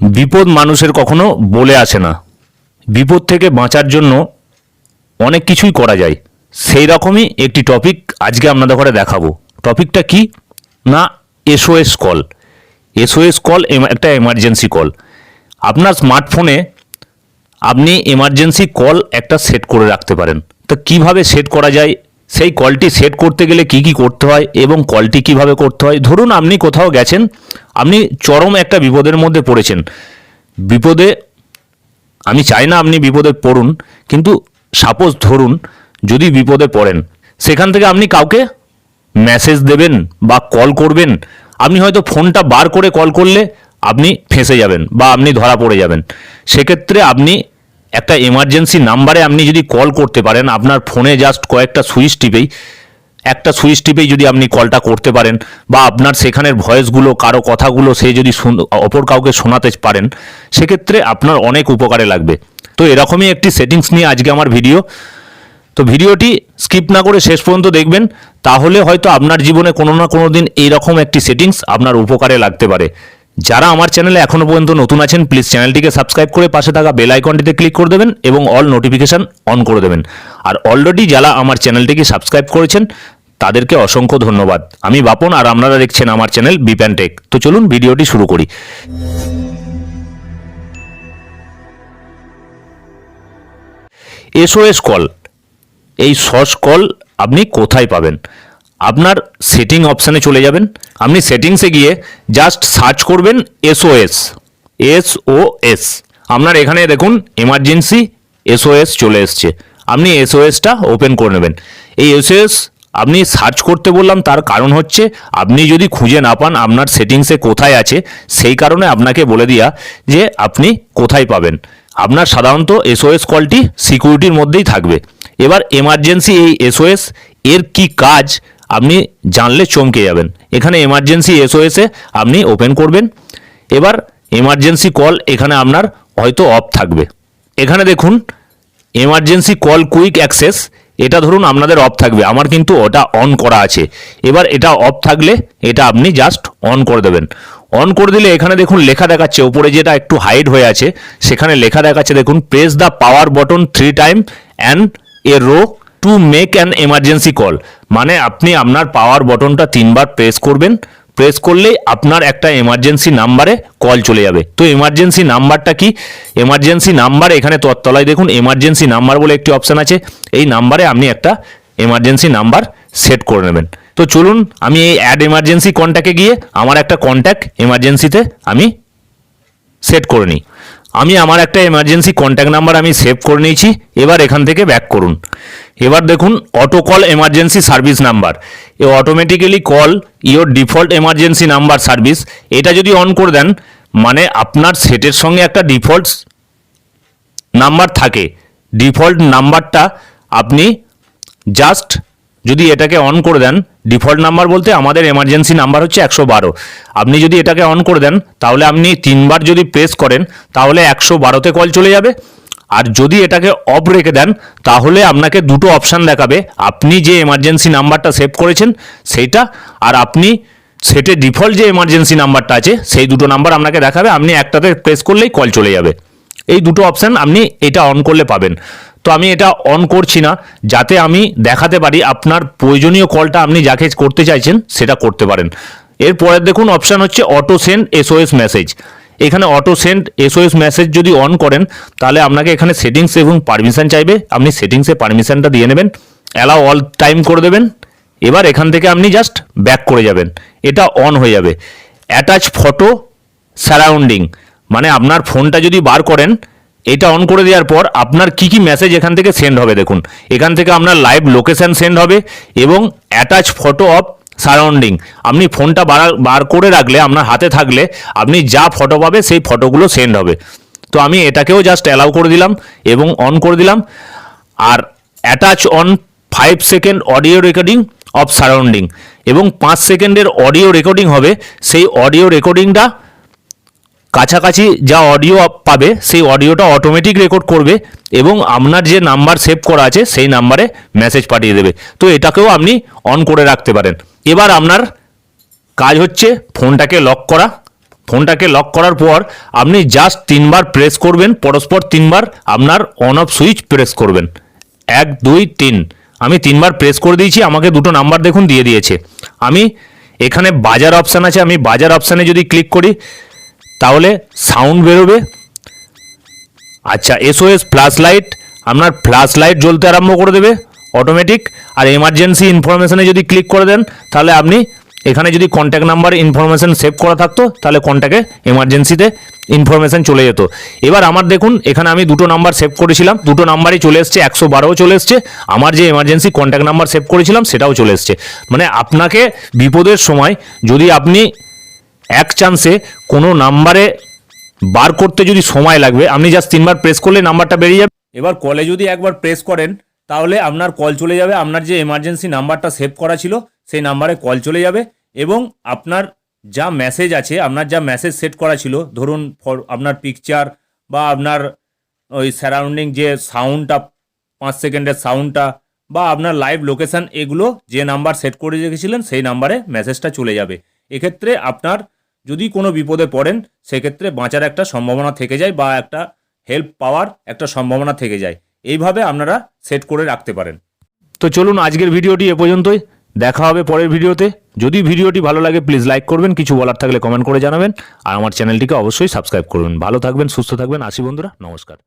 বিপদ মানুষের কখনো বলে আসে না। বিপদ থেকে বাঁচার জন্য অনেক কিছুই করা যায়। সেই রকমই একটি টপিক আজকে আপনাদের ঘরে দেখাবো। টপিকটা কি না, এসওএস কল। এসওএস কল একটা এমার্জেন্সি কল। আপনার স্মার্টফোনে আপনি এমার্জেন্সি কল একটা সেট করে রাখতে পারেন। তো কিভাবে সেট করা যায়, সেই কলটি সেট করতে গেলে কি কি করতে হয় এবং কলটি কিভাবে করতে হয়। ধরুন আপনি কোথাও গেছেন, আপনি চরম একটা বিপদের মধ্যে পড়েছেন। বিপদে, আমি চাই না আপনি বিপদে পড়ুন, কিন্তু সাপোজ ধরুন যদি বিপদে পড়েন, সেখান থেকে আপনি কাউকে মেসেজ দেবেন বা কল করবেন। আপনি হয়তো ফোনটা বার করে কল করলে আপনি ফেঁসে যাবেন বা আপনি ধরা পড়ে যাবেন। সেক্ষেত্রে আপনি একটা এমার্জেন্সি নাম্বারে আপনি যদি কল করতে পারেন, আপনার ফোনে জাস্ট কয়েকটা সুইচ টিপেই, একটা সুইচ টিপেই যদি আপনি কলটা করতে পারেন, বা আপনার সেখানের ভয়েসগুলো, কারো কথাগুলো সে যদি অপর কাউকে শোনাতে পারেন, সেক্ষেত্রে আপনার অনেক উপকারে লাগবে। তো এরকমই একটি সেটিংস নিয়ে আজকে আমার ভিডিও। তো ভিডিওটি স্কিপ না করে শেষ পর্যন্ত দেখবেন, তাহলে হয়তো আপনার জীবনে কোনো না কোনো দিন এইরকম একটি সেটিংস আপনার উপকারে লাগতে পারে। যারা আমার চ্যানেলে এখনও পর্যন্ত নতুন আছেন, প্লিজ চ্যানেলটিকে সাবস্ক্রাইব করে পাশে থাকা বেল আইকনটিতে ক্লিক করে দেবেন এবং অল নোটিফিকেশান অন করে দেবেন। আর অলরেডি যারা আমার চ্যানেলটিকে সাবস্ক্রাইব করেছেন তাদেরকে অসংখ্য ধন্যবাদ। আমি বাপন আর আপনারা দেখছেন আমার চ্যানেল বিপ্যান টেক। তো চলুন ভিডিওটি শুরু করি। এসওএস কল, এই সস কল আপনি কোথায় পাবেন? আপনার সেটিং অপশানে চলে যাবেন। আপনি সেটিংসে গিয়ে জাস্ট সার্চ করবেন এসওএস, এসওএস। আপনার এখানে দেখুন এমার্জেন্সি এসওএস চলে এসছে। আপনি এসওএসটা ওপেন করে নেবেন। এই এসওএস আপনি সার্চ করতে বললাম, তার কারণ হচ্ছে আপনি যদি খুঁজে না পান আপনার সেটিংসে কোথায় আছে, সেই কারণে আপনাকে বলে দেওয়া যে আপনি কোথায় পাবেন। আপনার সাধারণত এসওএস কলটি সিকিউরিটির মধ্যেই থাকবে। এবার এমার্জেন্সি এই এসওএস এর কি কাজ আপনি জানলে চমকে যাবেন। এখানে এমার্জেন্সি এসওএসে আপনি ওপেন করবেন। এবার এমার্জেন্সি কল এখানে আপনার হয়তো অফ থাকবে। এখানে দেখুন এমার্জেন্সি কল কুইক অ্যাক্সেস, এটা ধরুন আপনাদের অফ থাকবে, আমার কিন্তু ওটা অন করা আছে। এবার এটা অফ থাকলে এটা আপনি জাস্ট অন করে দেবেন। অন করে দিলে এখানে দেখুন লেখা দেখাচ্ছে, ওপরে যেটা একটু হাইড হয়ে আছে সেখানে লেখা দেখাচ্ছে, দেখুন press the power button 3 time and a row to make an emergency call. মানে আপনি আপনার পাওয়ার বটনটা 3বার প্রেস করবেন। প্রেস করলেই আপনার একটা এমার্জেন্সি নাম্বারে কল চলে যাবে। তো এমার্জেন্সি নাম্বারটা কি? এমার্জেন্সি নাম্বার এখানে তলায় দেখুন এমার্জেন্সি নাম্বার বলে একটি অপশান আছে। এই নাম্বারে আপনি একটা এমার্জেন্সি নাম্বার সেট করে নেবেন। তো চলুন আমি এই অ্যাড এমার্জেন্সি কন্ট্যাক্টে গিয়ে আমার একটা কন্ট্যাক্ট এমার্জেন্সিতে আমি সেট করে নিই। আমি আমার একটা এমার্জেন্সি কন্ট্যাক্ট নাম্বার আমি সেভ করে নিয়েছি। এবার এখান থেকে ব্যাক করুন। এবার দেখুন auto call emergency service number, A automatically call your default emergency number service. এটা যদি অন করে দেন, মানে আপনার সেটের সঙ্গে একটা ডিফল্ট নাম্বার থাকে। ডিফল্ট নাম্বারটা আপনি জাস্ট যদি এটাকে অন করে দেন, ডিফল্ট নাম্বার বলতে আমাদের এমার্জেন্সি নাম্বার হচ্ছে 112। আপনি যদি এটাকে অন করে দেন, তাহলে আপনি 3বার যদি প্রেস করেন তাহলে 112তে কল চলে যাবে। আর যদি এটাকে অফ রেখে দেন, তাহলে আপনাকে দুটো অপশান দেখাবে, আপনি যে এমার্জেন্সি নাম্বারটা সেভ করেছেন সেইটা, আর আপনি সেটে ডিফল্ট যে এমার্জেন্সি নাম্বারটা আছে সেই দুটো নাম্বার আপনাকে দেখাবে। আপনি একটাতে প্রেস করলেই কল চলে যাবে। এই দুটো অপশান আপনি এটা অন করলে পাবেন। তো আমি এটা অন করছি না, যাতে আমি দেখাতে পারি আপনার প্রয়োজনীয় কলটা আপনি যাকে করতে চাইছেন সেটা করতে পারেন। এরপরে দেখুন অপশান হচ্ছে অটো সেন্ড এসওএস মেসেজ। এখানে অটো সেন্ড এসওএস মেসেজ যদি অন করেন, তাহলে আপনাকে এখানে সেটিংস এবং পারমিশন চাইবে। আপনি সেটিংসে পারমিশনটা দিয়ে নেবেন, অ্যালাউ অল টাইম করে দেবেন। এবার এখান থেকে আপনি জাস্ট ব্যাক করে যাবেন, এটা অন হয়ে যাবে। অ্যাটাচ ফটো সারাউন্ডিং, মানে আপনার ফোনটা যদি বার করেন, এটা অন করে দেওয়ার পর আপনার কি কি মেসেজ এখান থেকে সেন্ড হবে দেখুন। এখান থেকে আপনার লাইভ লোকেশন সেন্ড হবে এবং অ্যাটাচ ফটো অফ সারাউন্ডিং। আপনি ফোনটা বার করে রাখলে, আপনার হাতে থাকলে আপনি যা ফটো পাবে সেই ফটোগুলো সেন্ড হবে। তো আমি এটাকেও জাস্ট অ্যালাউ করে দিলাম এবং অন করে দিলাম। আর attach on 5 second audio recording of surrounding, এবং 5 সেকেন্ডের অডিও রেকর্ডিং হবে। সেই অডিও রেকর্ডিংটা কাছাকাছি যা অডিও পাবে সেই অডিওটা অটোমেটিক রেকর্ড করবে এবং আপনার যে নাম্বার সেভ করা আছে সেই নাম্বারে মেসেজ পাঠিয়ে দেবে। তো এটাকেও আপনি অন করে রাখতে পারেন। এবার আপনার কাজ হচ্ছে ফোনটাকে লক করা। ফোনটাকে লক করার পর আপনি জাস্ট 3বার প্রেস করবেন, পরস্পর 3বার আপনার অন অফ সুইচ প্রেস করবেন। 1 2 3, আমি 3বার প্রেস করে দিয়েছি, আমাকে দুটো নাম্বার দেখুন দিয়ে দিয়েছে। আমি এখানে বাজার অপশান আছে, আমি বাজার অপশানে যদি ক্লিক করি তাহলে সাউন্ড বেরোবে। আচ্ছা, এসওএস ফ্ল্যাশ লাইট, আপনার ফ্ল্যাশ লাইট জ্বলতে আরম্ভ করে দেবে অটোমেটিক। আর এমার্জেন্সি ইনফরমেশনে যদি ক্লিক করে দেন তাহলে আপনি এখানে যদি কন্ট্যাক্ট নাম্বার ইনফরমেশন সেভ করা থাকতো তাহলে কন্ট্যাক্টে এমার্জেন্সিতে ইনফরমেশন চলে যেত। এবার আমার দেখুন এখানে আমি দুটো নাম্বার সেভ করেছিলাম, দুটো নাম্বারই চলে এসছে, 112ও চলে এসছে, আমার যে এমার্জেন্সি কন্ট্যাক্ট নাম্বার সেভ করেছিলাম সেটাও চলে এসছে। মানে আপনাকে বিপদের সময় যদি আপনি এক চান্সে কোনো নাম্বারে বার করতে যদি সময় লাগবে, আপনি জাস্ট 3বার প্রেস করলে নাম্বারটা বেরিয়ে যাবে। এবার কলে যদি একবার প্রেস করেন তাহলে আপনার কল চলে যাবে, আপনার যে এমার্জেন্সি নাম্বারটা সেভ করা ছিল সেই নাম্বারে কল চলে যাবে। এবং আপনার যা মেসেজ আছে, আপনার যা মেসেজ সেট করা ছিল, ধরুন আপনার পিকচার বা আপনার ওই সারাউন্ডিং যে সাউন্ডটা 5 সেকেন্ডের সাউন্ডটা বা আপনার লাইভ লোকেশান, এগুলো যে নাম্বার সেট করে রেখেছিলেন সেই নাম্বারে মেসেজটা চলে যাবে। এক্ষেত্রে আপনার যদি কোনো বিপদে পড়েন সেক্ষেত্রে বাঁচার একটা সম্ভাবনা থেকে যায় বা একটা হেল্প পাওয়ার একটা সম্ভাবনা থেকে যায়। এইভাবে আপনারা সেট করে রাখতে পারেন। তো চলুন আজকের ভিডিওটি এ পর্যন্তই, দেখা হবে পরের ভিডিওতে। যদি ভিডিওটি ভালো লাগে প্লিজ লাইক করবেন, কিছু বলার থাকলে কমেন্ট করে জানাবেন, আর আমার চ্যানেলটিকে অবশ্যই সাবস্ক্রাইব করবেন। ভালো থাকবেন, সুস্থ থাকবেন, আসি বন্ধুরা, নমস্কার।